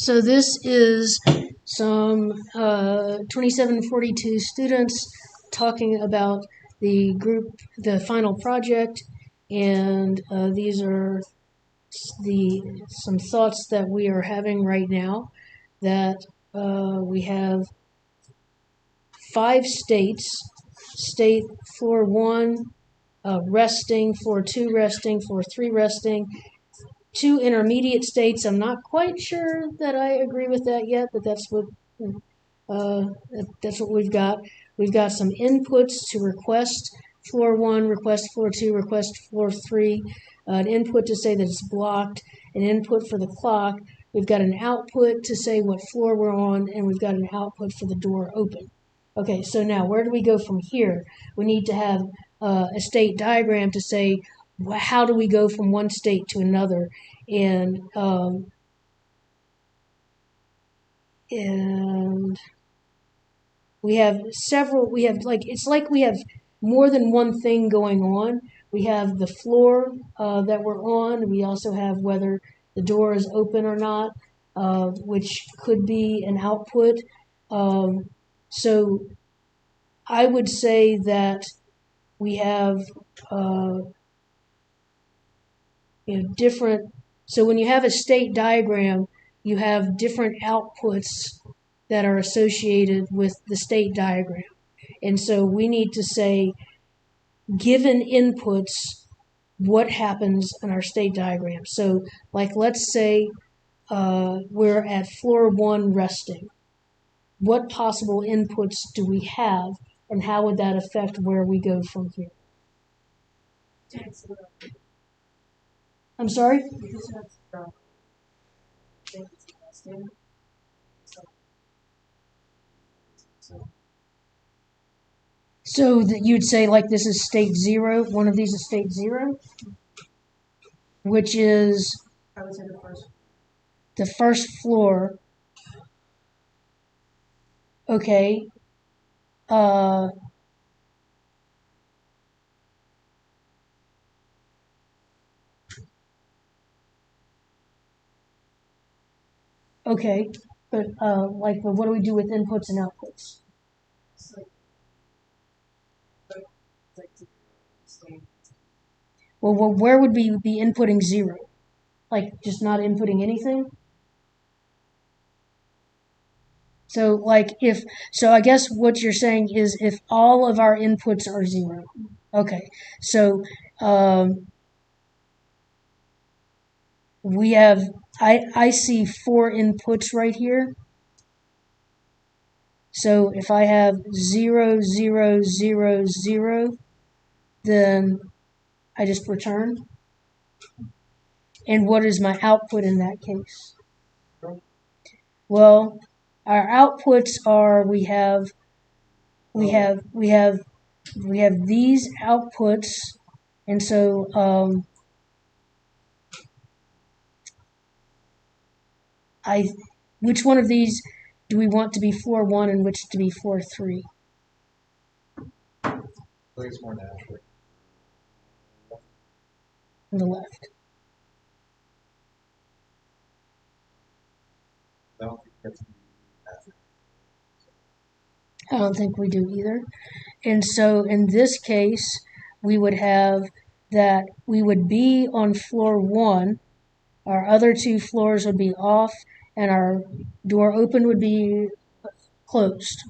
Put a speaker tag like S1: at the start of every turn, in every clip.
S1: So this is some 2742 students talking about the final project, and these are some thoughts that we are having right now. That we have 5 states: state floor 1 resting, floor 2 resting, floor 3 resting. 2 intermediate states. I'm not quite sure that I agree with that yet, but that's what we've got. We've got some inputs to request floor 1, request floor 2, request floor 3, an input to say that it's blocked, an input for the clock. We've got an output to say what floor we're on, and we've got an output for the door open. Okay, so now where do we go from here? We need to have a state diagram to say how do we go from one state to another, and we have several. It's like we have more than one thing going on. We have the floor that we're on. We also have whether the door is open or not, which could be an output. So I would say that we have different. So when you have a state diagram, you have different outputs that are associated with the state diagram. And so we need to say, given inputs, what happens in our state diagram. So like let's say we're at floor 1 resting. What possible inputs do we have, and how would that affect where we go from here? I'm sorry? So that you'd say like this is state 0, one of these is state 0, which is
S2: I would say
S1: the first floor. Okay. Okay, but what do we do with inputs and outputs? Well, where would we be inputting 0? Like just not inputting anything? So I guess what you're saying is if all of our inputs are 0. Okay, so we have, I see 4 inputs right here. So if I have 0, 0, 0, 0, then I just return. And what is my output in that case? Well, our outputs are we have these outputs, and so which one of these do we want to be floor 1 and which to be floor 3?
S3: I think it's more natural.
S1: On the left.
S3: I don't think that's natural.
S1: I don't think we do either. And so in this case, we would have that we would be on floor 1, our other 2 floors would be off, and our door open would be closed.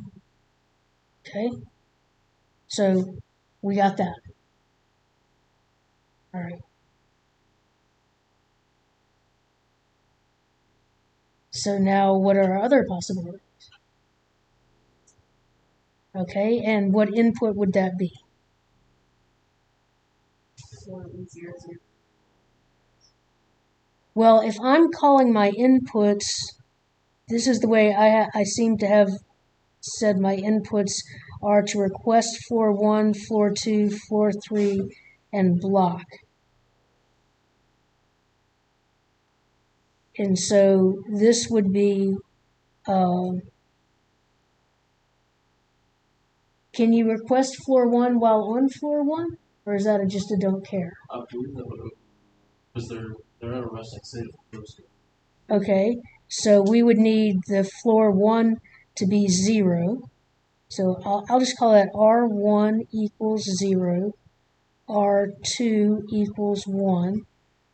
S1: Okay? So we got that. All right. So now what are our other possibilities? Okay, and what input would that be? Well, if I'm calling my inputs, this is the way I seem to have said my inputs are to request floor 1, floor 2, floor 3, and block. And so this would be, can you request floor 1 while on floor 1? Or is that just a don't care?
S4: I believe that would, because they're at a resting state of closed.
S1: Okay, So we would need the floor 1 to be 0. So I'll just call that R1 equals 0, R2 equals 1,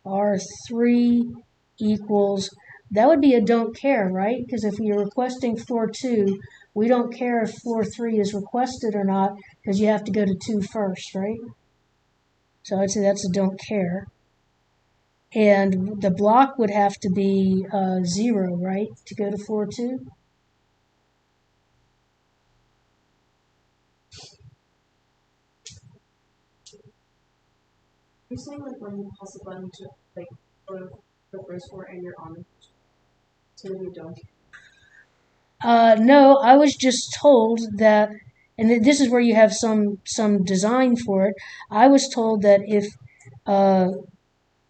S1: R3 equals, that would be a don't care, right? Because if you're requesting floor 2, we don't care if floor 3 is requested or not because you have to go to 2 first, right? So I'd say that's a don't care. And the block would have to be 0, right, to go to floor 2?
S2: You're saying like when you press a button to like go to the first floor and you're on the so you don't.
S1: No, I was just told that, and this is where you have some design for it. I was told that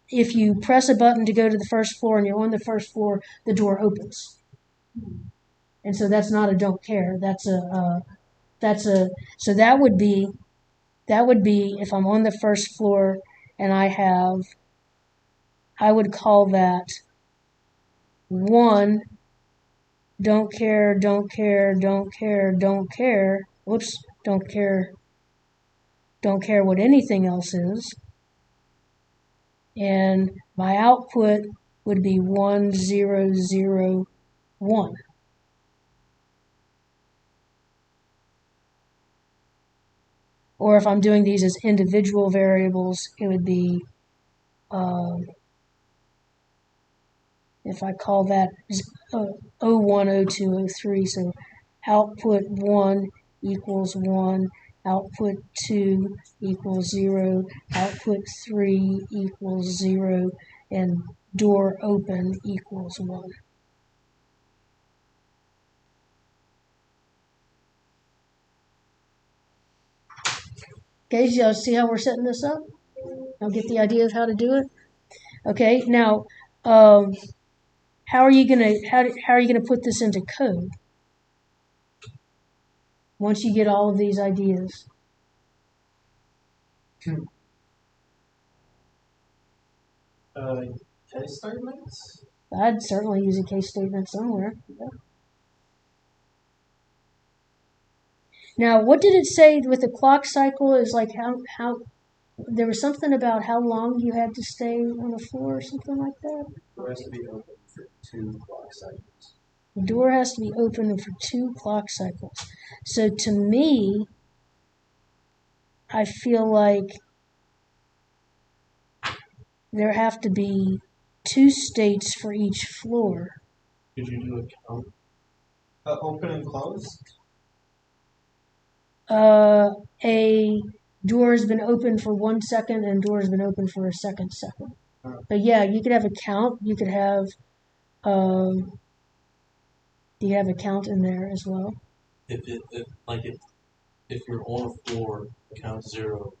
S1: if you press a button to go to the first floor and you're on the first floor, the door opens. And so that's not a don't care. So that would be if I'm on the first floor and I would call that 1, don't care, don't care, don't care, don't care. Whoops, don't care what anything else is. And my output would be 1, 0, 0, 1. Or if I'm doing these as individual variables, it would be, if I call that 01, 02, 03, so output 1 equals 1, output 2 equals 0, output 3 equals 0, and door open equals 1. Okay, so y'all see how we're setting this up? Y'all get the idea of how to do it? Okay, now how are you gonna put this into code once you get all of these ideas?
S3: Case statements?
S1: I'd certainly use a case statement somewhere. Yeah. Now, what did it say with the clock cycle? Is like how there was something about how long you had to stay on the floor or something like that.
S3: It has to be open for 2 clock cycles.
S1: The door has to be open for 2 clock cycles. So to me, I feel like there have to be 2 states for each floor.
S4: Could you do a count?
S3: Open and closed?
S1: A door has been open for 1 second and door has been open for a second. But yeah, you could have a count. You could have do you have a count in there as well?
S4: If you're on a floor, count 0,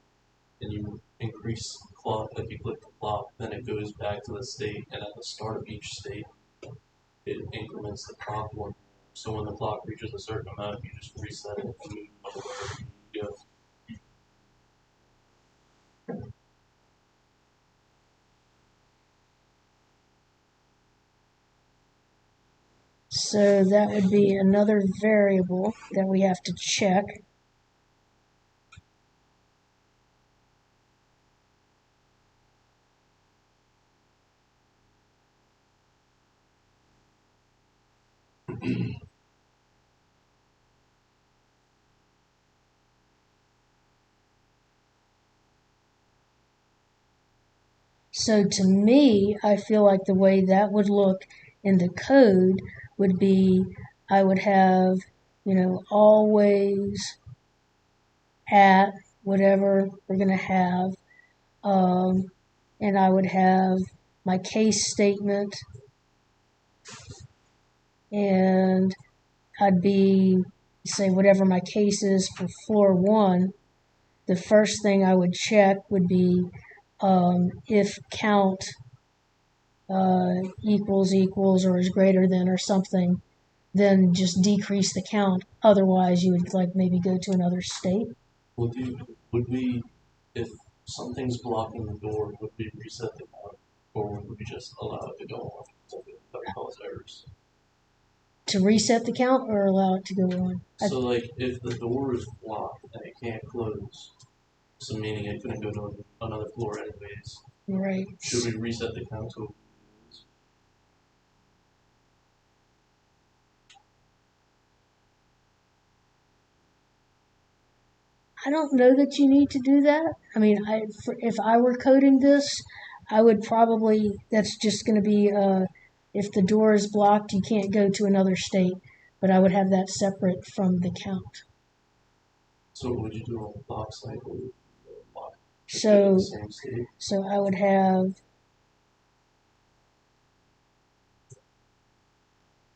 S4: and you increase the clock, like you click the clock, then it goes back to the state, and at the start of each state, it increments the clock one. So when the clock reaches a certain amount, you just reset it and move on wherever you go.
S1: So that would be another variable that we have to check. So to me, I feel like the way that would look in the code would be I would have, always at whatever we're going to have. And I would have my case statement. And I'd be, say, whatever my case is for floor 1. The first thing I would check would be if count equals or is greater than or something, then just decrease the count. Otherwise, you would like maybe go to another state.
S4: Would we, if something's blocking the door, would we reset the count, or would we just allow it to go on until it cause errors?
S1: to reset the count or allow it to go on?
S4: So like if the door is blocked and it can't close, so meaning it couldn't go to another floor anyways,
S1: Right.
S4: should we reset the count to?
S1: I don't know that you need to do that. I mean, if I were coding this, I would probably, that's just going to be, if the door is blocked, you can't go to another state. But I would have that separate from the count.
S4: So what would you do on the block cycle? Block
S1: So,
S4: the same state?
S1: so I would have,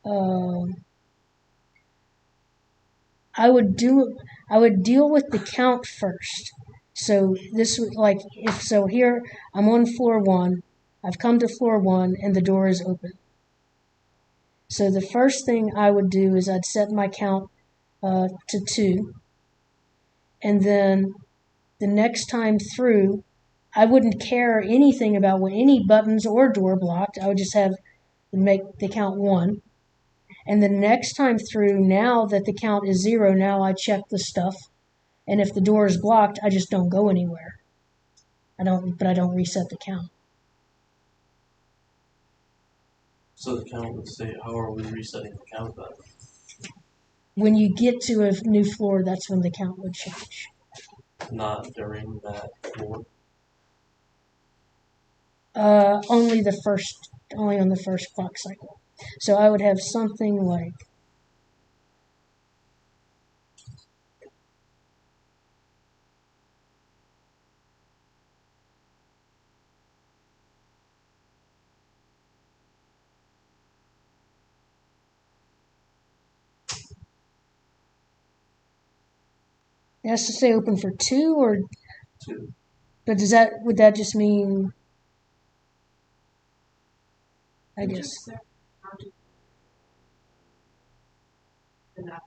S1: um, I would deal with the count first. So this would like if so here I'm on floor 1. I've come to floor 1 and the door is open. So the first thing I would do is I'd set my count to 2, and then the next time through, I wouldn't care anything about what any buttons or door blocked. I would just make the count 1. And the next time through, now that the count is 0, now I check the stuff. And if the door is blocked, I just don't go anywhere. I don't reset the count.
S4: So the count would say, how are we resetting the count then?
S1: When you get to a new floor, that's when the count would change.
S4: Not during that floor.
S1: Only on the first clock cycle. So I would have something like it has to stay open for 2 or
S4: 2.
S1: but would that just mean I guess
S2: Just set how to the not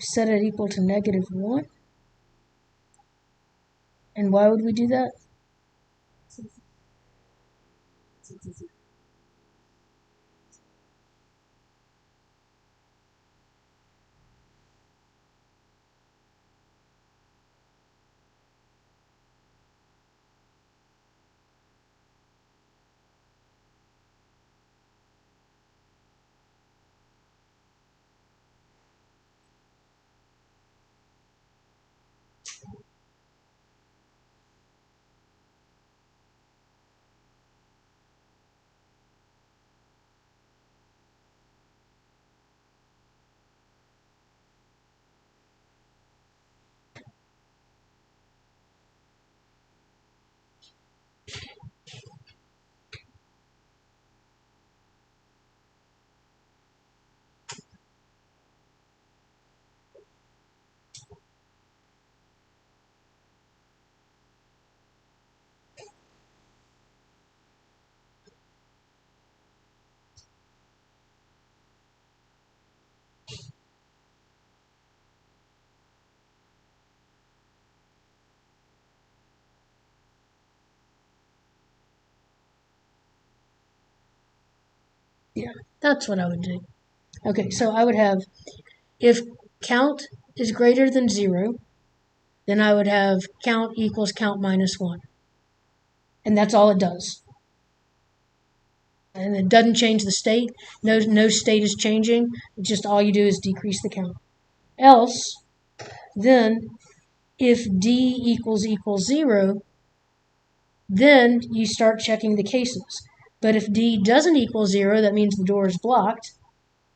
S1: set it equal to -1? And why would we do that?
S2: since it's
S1: Yeah, that's what I would do. Okay, so I would have if count is greater than 0, then I would have count equals count minus 1. And that's all it does. And it doesn't change the state. No state is changing. It's just all you do is decrease the count. Else, then if D equals 0, then you start checking the cases. But if D doesn't equal 0, that means the door is blocked,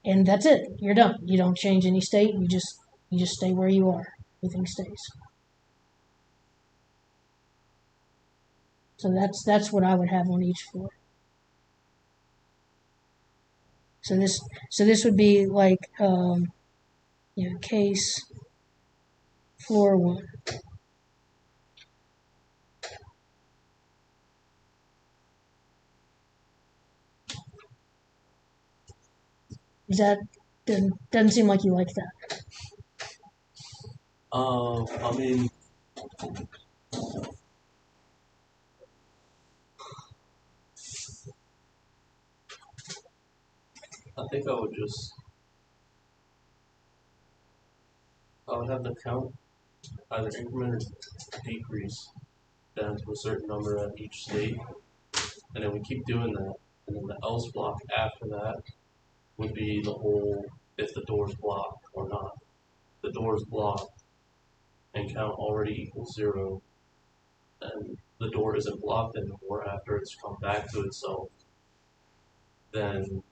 S1: and that's it. You're done. You don't change any state. You just stay where you are. Everything stays. So that's what I would have on each floor. So this would be like case floor 1. Is that doesn't seem like you like that?
S4: I mean, think I would have the count either increment or decrease down to a certain number at each state, and then we keep doing that, and then the else block after that would be the whole if the door's blocked or not. The door's blocked and count already equals 0, and the door isn't blocked anymore after it's come back to itself, then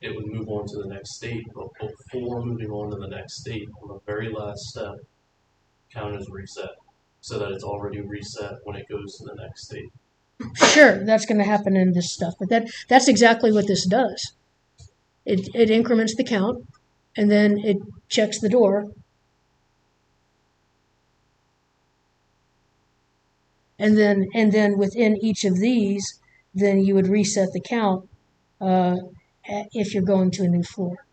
S4: it would move on to the next state. But before moving on to the next state, on the very last step, count is reset, so that it's already reset when it goes to the next state.
S1: Sure, that's going to happen in this stuff, but that's exactly what this does. It increments the count, and then it checks the door, and then within each of these, then you would reset the count if you're going to a new floor.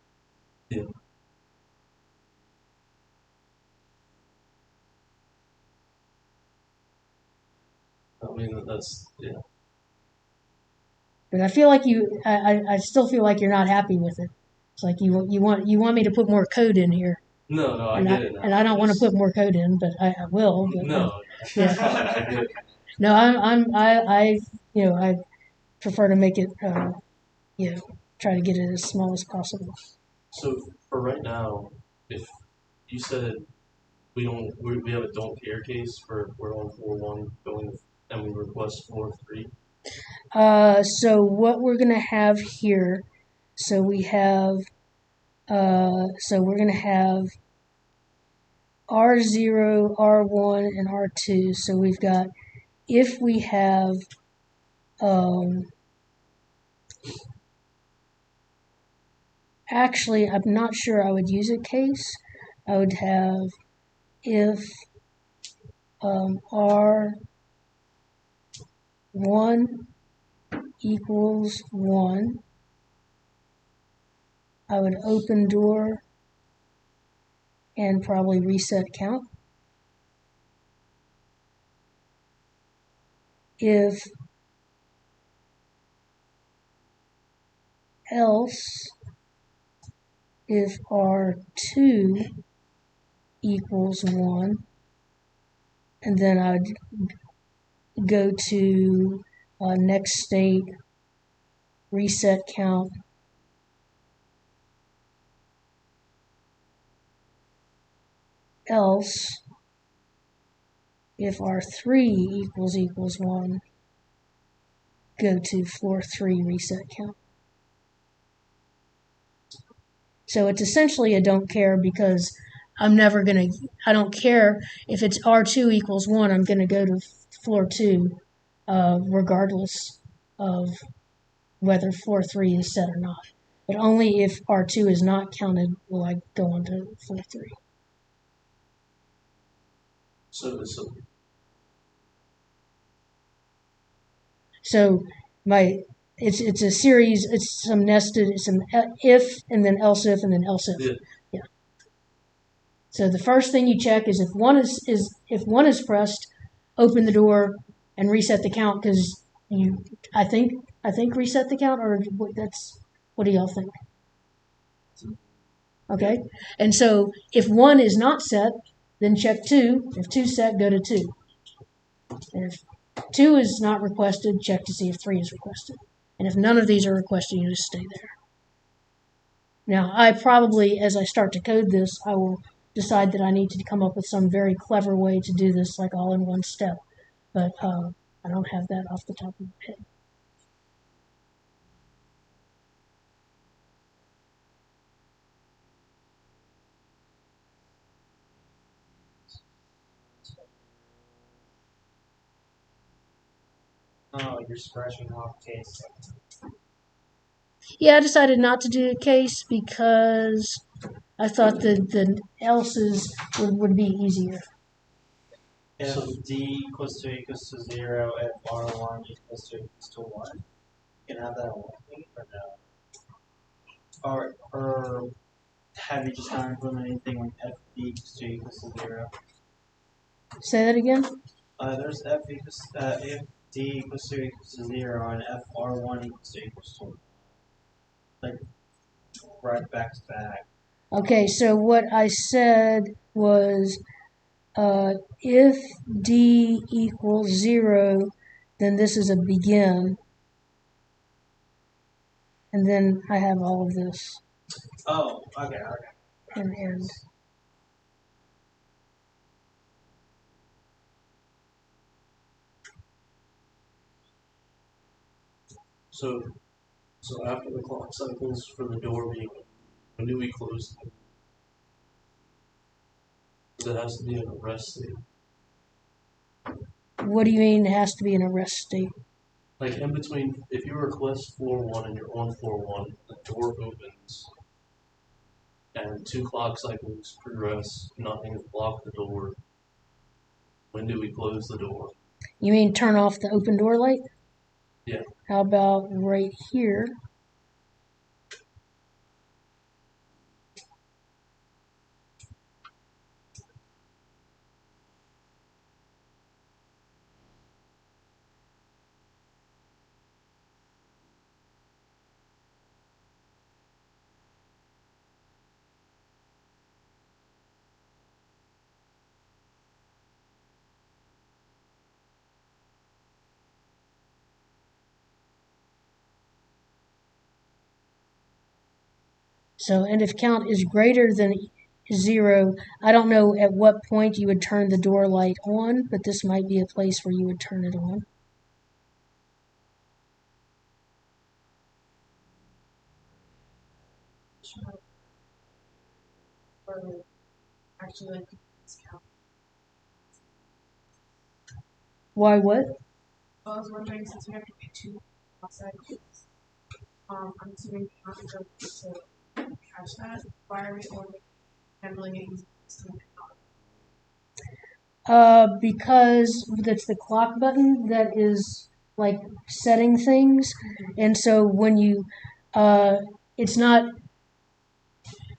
S4: Yeah. I mean, that's, yeah.
S1: But I feel like I still feel like you're not happy with it. It's like you want me to put more code in here,
S4: No, I
S1: and
S4: get it now.
S1: and I don't want to put more code in, but I will. But,
S4: No,
S1: yeah.
S4: I get it.
S1: No, I prefer to make it try to get it as small as possible.
S4: So for right now, if you said we have a don't care case for we're on 4-1 going and we request 4-3.
S1: So what we're gonna have here, so we have, so we're gonna have R0, R1, and R2. So we've got, if we have, actually, I'm not sure I would use a case. I would have if R1 equals 1, I would open door and probably reset count. If else, if R2 equals 1, and then I'd go to next state, reset count, else, if R3 equals 1, go to floor 3, reset count. So it's essentially a don't care, because I don't care if it's R2 equals 1, I'm going to go to floor 2 regardless of whether floor 3 is set or not. But only if R2 is not counted will I go on to floor 3. So it's a series. It's some nested. It's some if and then else if and then else if. Yeah. So the first thing you check is if one is pressed, open the door and reset the count, because I think reset the count, or what do y'all think? Okay. And so if 1 is not set, then check 2. If 2 is set, go to 2. And if 2 is not requested, check to see if 3 is requested. And if none of these are requested, you just stay there. Now, I probably, as I start to code this, I will decide that I need to come up with some very clever way to do this, like all in one step. But I don't have that off the top of my head.
S5: Oh, you're scratching off case.
S1: Yeah, I decided not to do a case because I thought the else's would be easier.
S5: If D equals to 0, if R1 equals to 1, you can have that on one or no? Or have you just not implemented anything when F equals to 0?
S1: Say that again?
S5: There's if D equals to 0 and F R1 equals to 1. Like, right back to back.
S1: Okay, so what I said was if D equals 0, then this is a begin. And then I have all of this
S5: Oh, okay.
S1: and end.
S4: So after the clock cycles for the door being open, when do we close it? Because it has to be in a rest state.
S1: What do you mean it has to be in a rest state?
S4: Like in between, if you request floor 1 and you're on floor 1, the door opens and 2 clock cycles progress, nothing has blocked the door. When do we close the door?
S1: You mean turn off the open door light?
S4: Yeah.
S1: How about right here? So, and if count is greater than 0, I don't know at what point you would turn the door light on, but this might be a place where you would turn it on.
S2: Or like, actually like discount.
S1: Why what?
S2: I was wondering, since we have to pay 2 cycles, I'm assuming count is going to catch that. Why are we only handling it using system
S1: Because that's the clock button that is like setting things, and so when you, it's not.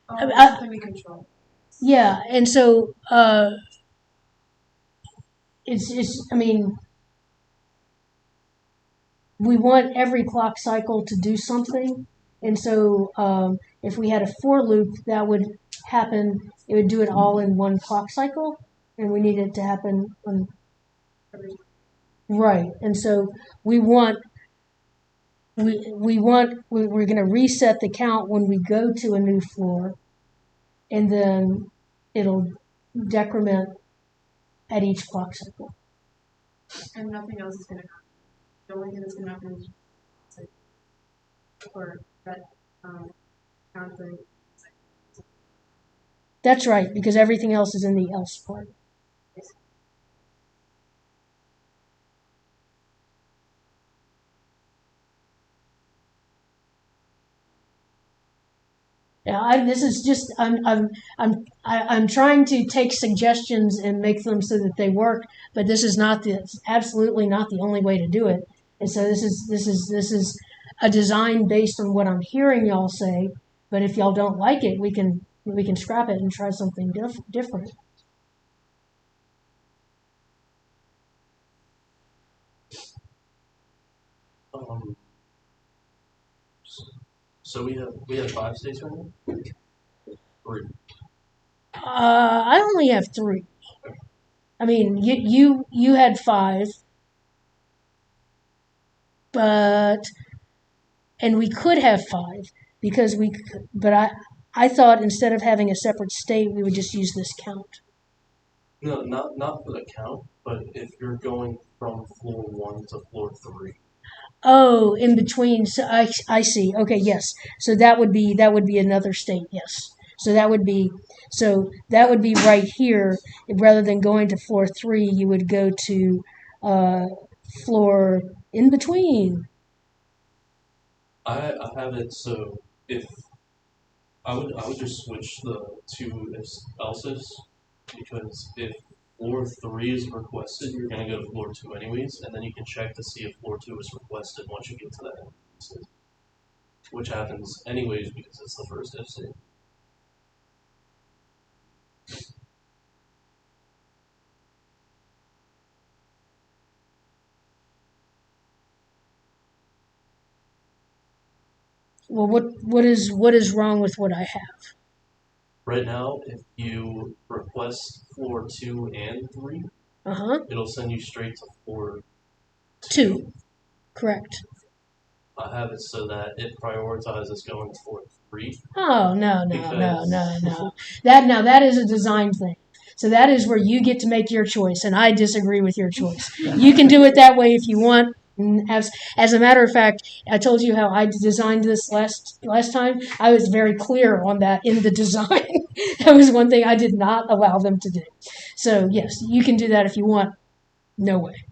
S2: Oh,
S1: I-
S2: something we control.
S1: Yeah, and so it's. I mean, we want every clock cycle to do something, and so if we had a for loop, that would happen. It would do it all in one clock cycle, and we need it to happen on right. And so we want we're going to reset the count when we go to a new floor, and then it'll decrement at each clock cycle.
S2: And nothing else is going to happen. The only thing that's going to happen is like, or that count thing.
S1: That's right, because everything else is in the else part. Yeah, this is just I'm trying to take suggestions and make them so that they work, but this is not absolutely not the only way to do it. And so this is a design based on what I'm hearing y'all say. But if y'all don't like it, we can scrap it and try something different.
S4: Um, so we have 5 states right now? 3.
S1: I only have 3. I mean, you had 5, but and we could have 5 because but I thought instead of having a separate state, we would just use this count.
S4: No, not for the count, but if you're going from floor 1 to floor 3.
S1: Oh, in between. So I see. Okay, yes. So that would be another state. Yes. So that would be right here. Rather than going to floor 3, you would go to uh, floor in between.
S4: I have it so if I would just switch the 2 else's because if floor 3 is requested, you're gonna go to floor 2 anyways, and then you can check to see if floor 2 is requested once you get to that end, which happens anyways because it's the first if state.
S1: Well, what is wrong with what I have?
S4: Right now, if you request floor 2 and 3, it'll send you straight to floor
S1: 2. Correct.
S4: I have it so that it prioritizes going to floor 3.
S1: Oh no.
S4: Because-
S1: That is a design thing. So that is where you get to make your choice, and I disagree with your choice. You can do it that way if you want. As a matter of fact, I told you how I designed this last time. I was very clear on that in the design. That was one thing I did not allow them to do. So yes, you can do that if you want. No way.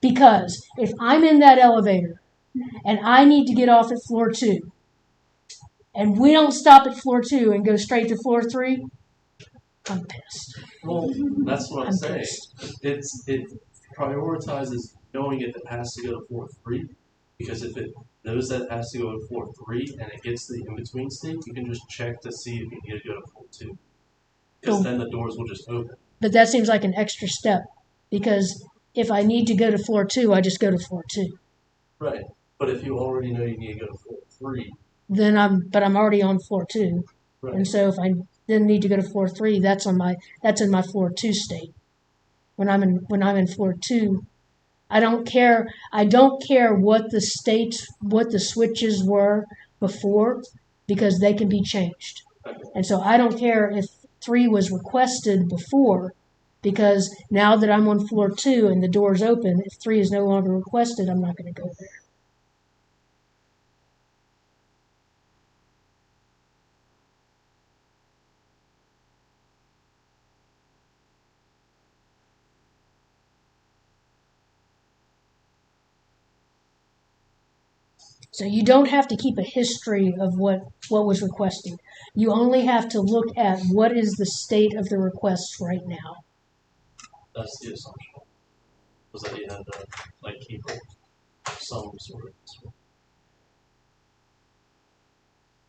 S1: Because if I'm in that elevator and I need to get off at floor 2, and we don't stop at floor 2 and go straight to floor 3, I'm pissed.
S4: Well, that's what I'm saying.
S1: Pissed.
S4: It prioritizes knowing if it has to go to floor 3, because if it knows that it has to go to floor 3 and it gets to the in-between state, you can just check to see if you need to go to floor 2. Because then the doors will just open.
S1: But that seems like an extra step, because if I need to go to floor 2, I just go to floor 2.
S4: Right. But if you already know you need to go to floor 3,
S1: Then I'm already on floor 2,
S4: right.
S1: and so if I then need to go to floor 3, that's in my floor 2 state. When I'm in floor 2, I don't care what the switches were before, because they can be changed. And so I don't care if 3 was requested before, because now that I'm on floor 2 and the door's open, if 3 is no longer requested, I'm not going to go there. So you don't have to keep a history of what was requested. You only have to look at what is the state of the request right now.
S4: That's the assumption. Was that you had to keep some sort of.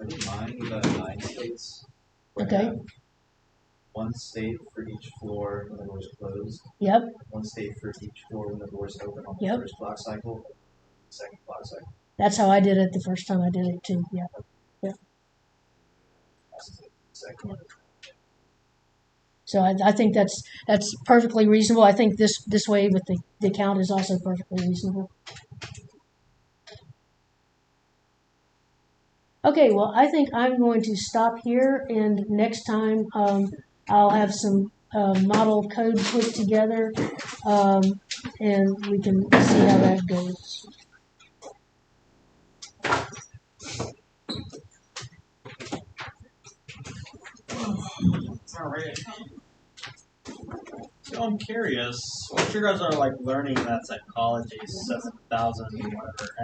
S3: I think mine was 9 states.
S1: Okay.
S3: One state for each floor when the door's closed.
S1: Yep.
S3: One state for each floor when the door's open on the
S1: Yep.
S3: first clock cycle, second clock cycle.
S1: That's how I did it the first time I did it too. Yeah. Yep.
S3: Second.
S1: So I think that's perfectly reasonable. I think this way with the count is also perfectly reasonable. Okay, well, I think I'm going to stop here, and next time I'll have some model code put together, and we can see how that goes.
S5: All right. So I'm curious, what you guys are learning in that psychology 7,000 whatever